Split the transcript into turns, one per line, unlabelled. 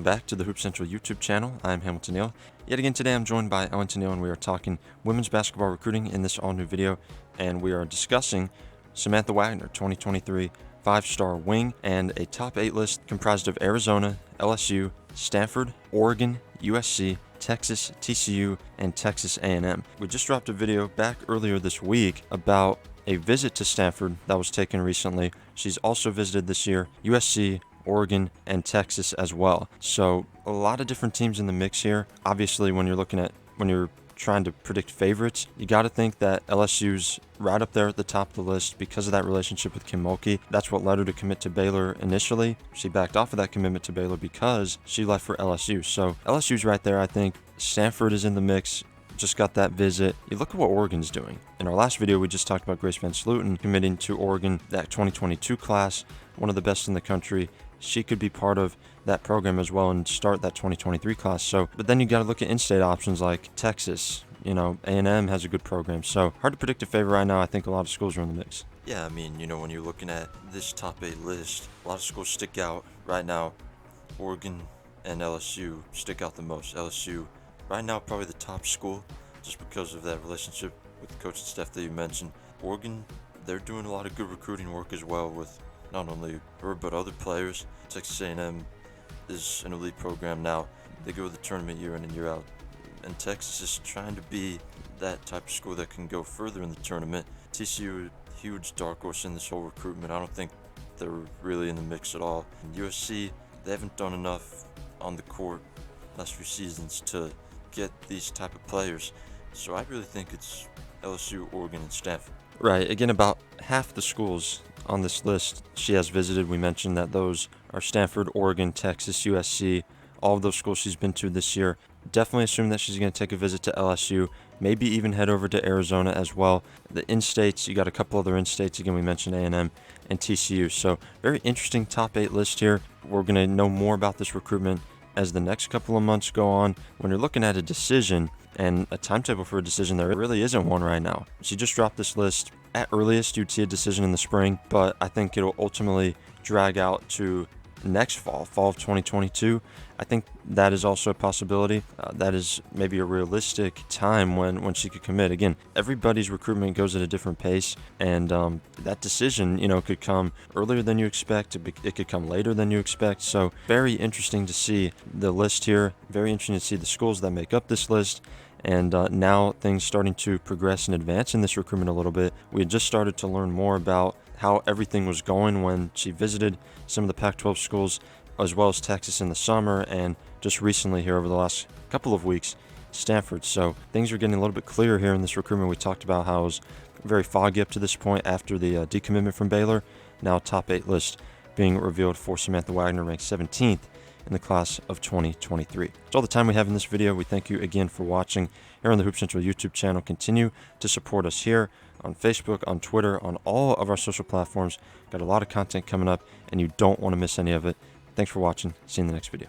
back to the Hoop Central YouTube channel. I'm Hamilton Neal. Yet again today I'm joined by Ellington Neal, and we are talking women's basketball recruiting in this all-new video, and we are discussing Samantha Wagner, 2023 5-star wing, and a top 8 list comprised of Arizona, LSU, Stanford, Oregon, USC, Texas, TCU, and Texas A&M. We just dropped a video back earlier this week about a visit to Stanford that was taken recently. She's also visited this year USC, Oregon, and Texas as well. So a lot of different teams in the mix here. Obviously, when you're trying to predict favorites, you got to think that LSU's right up there at the top of the list because of that relationship with Kim Mulkey. That's what led her to commit to Baylor initially. She backed off of that commitment to Baylor because she left for LSU. So LSU's right there, I think. Stanford is in the mix. Just got that visit. You look at what Oregon's doing. In our last video, we just talked about Grace Van Sluten committing to Oregon, that 2022 class, one of the best in the country. She could be part of that program as well and start that 2023 class. So, but then you got to look at in-state options like Texas. A&M has a good program. So hard to predict a favorite right now. I think a lot of schools are in the mix.
Yeah, I mean, when you're looking at this top 8 list, a lot of schools stick out right now. Oregon and LSU stick out the most. LSU right now probably the top school just because of that relationship with the coaching staff that you mentioned. Oregon, they're doing a lot of good recruiting work as well with not only her but other players. Texas A&M is an elite program now. They go to the tournament year in and year out. And Texas is trying to be that type of school that can go further in the tournament. TCU, huge dark horse in this whole recruitment. I don't think they're really in the mix at all. And USC, they haven't done enough on the court last few seasons to get these type of players. So I really think it's LSU, Oregon, and Stanford.
Right. Again, about half the schools on this list she has visited. We mentioned that those are Stanford, Oregon, Texas, USC, all of those schools she's been to this year. Definitely assume that she's going to take a visit to LSU, maybe even head over to Arizona as well. The in-states, you got a couple other in-states. Again, we mentioned A&M and TCU. So very interesting top 8 list here. We're going to know more about this recruitment as the next couple of months go on. When you're looking at a decision and a timetable for a decision, there really isn't one right now. She just dropped this list. At earliest, you'd see a decision in the spring, but I think it'll ultimately drag out to next fall of 2022. I think that is also a possibility. That is maybe a realistic time when she could commit. Again, everybody's recruitment goes at a different pace, and that decision, could come earlier than you expect. It could come later than you expect. So very interesting to see the list here. Very interesting to see the schools that make up this list. And now things starting to progress and advance in this recruitment a little bit. We had just started to learn more about how everything was going when she visited some of the Pac-12 schools, as well as Texas in the summer, and just recently here over the last couple of weeks, Stanford. So things are getting a little bit clearer here in this recruitment. We talked about how it was very foggy up to this point after the decommitment from Baylor. Now top 8 list being revealed for Samantha Wagner, ranked 17th in the class of 2023. That's all the time we have in this video. We thank you again for watching here on the Hoop Central YouTube channel. Continue to support us here on Facebook, on Twitter, on all of our social platforms. Got a lot of content coming up, and you don't want to miss any of it. Thanks for watching. See you in the next video.